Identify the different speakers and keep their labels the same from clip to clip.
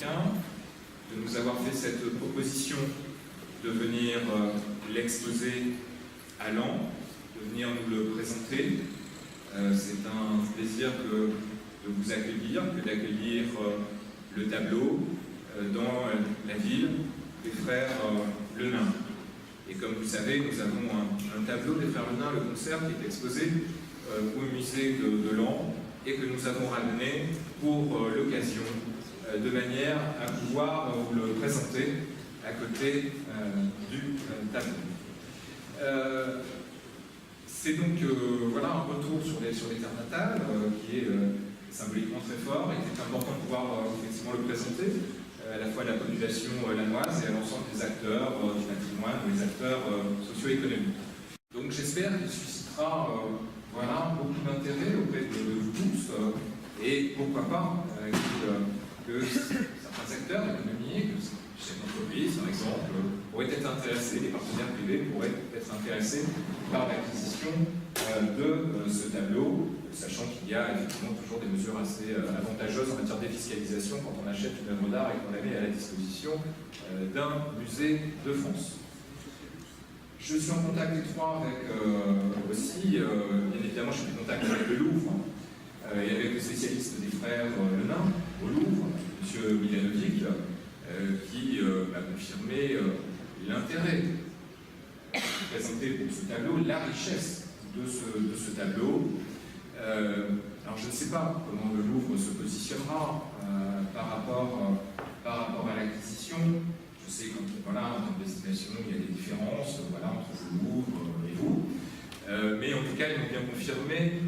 Speaker 1: chacun de nous avoir fait cette proposition de venir l'exposer à Laon, de venir nous le présenter. C'est un plaisir de vous accueillir, que d'accueillir le tableau dans la ville des frères Le Nain. Et comme vous le savez, nous avons un tableau des frères Le Nain, le concert, qui est exposé au musée de Laon et que nous avons ramené pour l'occasion, de manière à pouvoir vous le présenter à côté du tableau. C'est donc voilà, un retour sur les terres natales qui est symboliquement très fort et qui est important de pouvoir effectivement le présenter à la fois à la population lannoise et à l'ensemble des acteurs du patrimoine, des acteurs socio-économiques. Donc j'espère qu'il suscitera voilà, beaucoup d'intérêt auprès de vous tous et pourquoi pas que certains acteurs économiques, chefs d'entreprise par exemple, pourraient être intéressés, les partenaires privés pourraient être intéressés par l'acquisition de ce tableau, sachant qu'il y a effectivement toujours des mesures assez avantageuses en matière de défiscalisation quand on achète une œuvre d'art et qu'on la met à la disposition d'un musée de France. Je suis en contact étroit avec aussi, bien évidemment, je suis en contact avec le Louvre et avec le spécialiste des frères Le Nain au Louvre, M. Milanovic, qui m'a confirmé l'intérêt présenté pour ce tableau, la richesse de ce tableau. Alors je ne sais pas comment le Louvre se positionnera par rapport à l'acquisition. Je sais qu'en voilà, en termes d'estimation, il y a des différences voilà, entre le Louvre et vous. Mais en tout cas, ils m'ont bien confirmé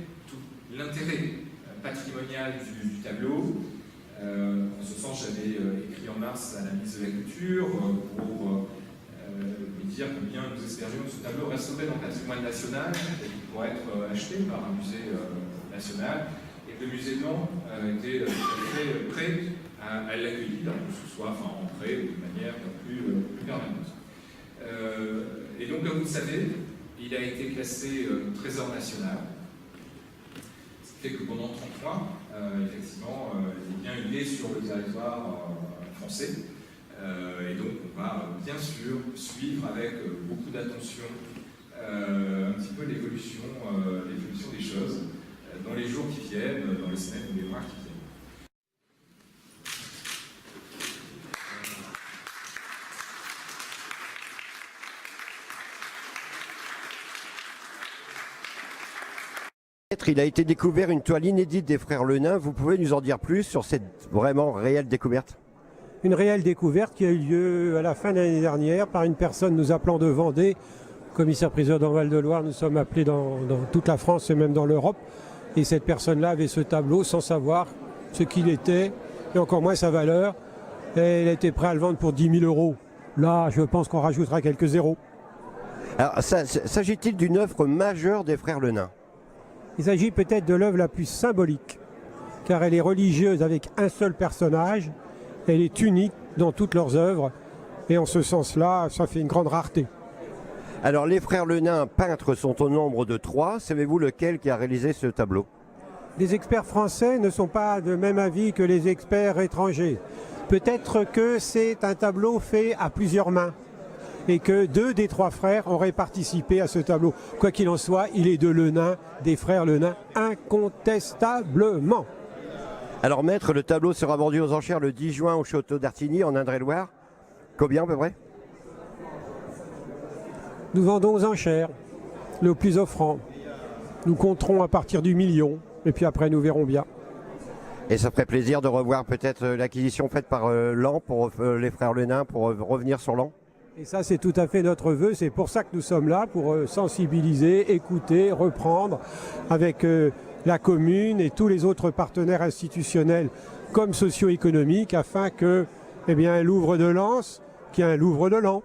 Speaker 1: l'intérêt patrimonial du tableau. En ce sens, j'avais écrit en mars à la ministre de la Culture pour lui dire combien nous espérions que ce tableau resterait dans le patrimoine national et qu'il pourrait être acheté par un musée national et que le musée de Laon était très prêt à l'accueillir, que ce soit en prêt ou de manière plus permanente. Et donc, comme vous le savez, il a été classé trésor national. Ce qui fait que pendant 30 mois, effectivement, il est sur le territoire français. Et donc, on va bien sûr suivre avec beaucoup d'attention un petit peu l'évolution des choses dans les jours qui viennent, dans les semaines ou les mois qui viennent.
Speaker 2: Il a été découvert une toile inédite des frères Le Nain. Vous pouvez nous en dire plus sur cette vraiment réelle découverte?
Speaker 3: Une réelle découverte qui a eu lieu à la fin de l'année dernière par une personne nous appelant de Vendée, commissaire-priseur dans Val-de-Loire. Nous sommes appelés dans toute la France et même dans l'Europe. Et cette personne-là avait ce tableau sans savoir ce qu'il était et encore moins sa valeur. Et elle était prête à le vendre pour 10 000 €. Là, je pense qu'on rajoutera quelques zéros.
Speaker 2: Alors, s'agit-il d'une œuvre majeure des frères Le Nain?
Speaker 3: Il s'agit peut-être de l'œuvre la plus symbolique, car elle est religieuse avec un seul personnage. Elle est unique dans toutes leurs œuvres, et en ce sens-là, ça fait une grande rareté.
Speaker 2: Alors, les frères Le Nain, peintres, sont au nombre de 3. Savez-vous lequel qui a réalisé ce tableau?
Speaker 3: Les experts français ne sont pas de même avis que les experts étrangers. Peut-être que c'est un tableau fait à plusieurs mains, et que 2 des 3 frères auraient participé à ce tableau. Quoi qu'il en soit, il est de Le Nain, des frères Le Nain, incontestablement.
Speaker 2: Alors maître, le tableau sera vendu aux enchères le 10 juin au château d'Artigny en Indre-et-Loire. Combien à peu près?
Speaker 3: Nous vendons aux enchères, le plus offrant. Nous compterons à partir du million, et puis après nous verrons bien.
Speaker 2: Et ça ferait plaisir de revoir peut-être l'acquisition faite par Laon pour les frères Le Nain, pour revenir sur Laon?
Speaker 3: Et ça, c'est tout à fait notre vœu. C'est pour ça que nous sommes là, pour sensibiliser, écouter, reprendre avec la commune et tous les autres partenaires institutionnels comme socio-économiques afin que, eh bien, un Louvre de Lens, qu'il y ait un Louvre de Laon.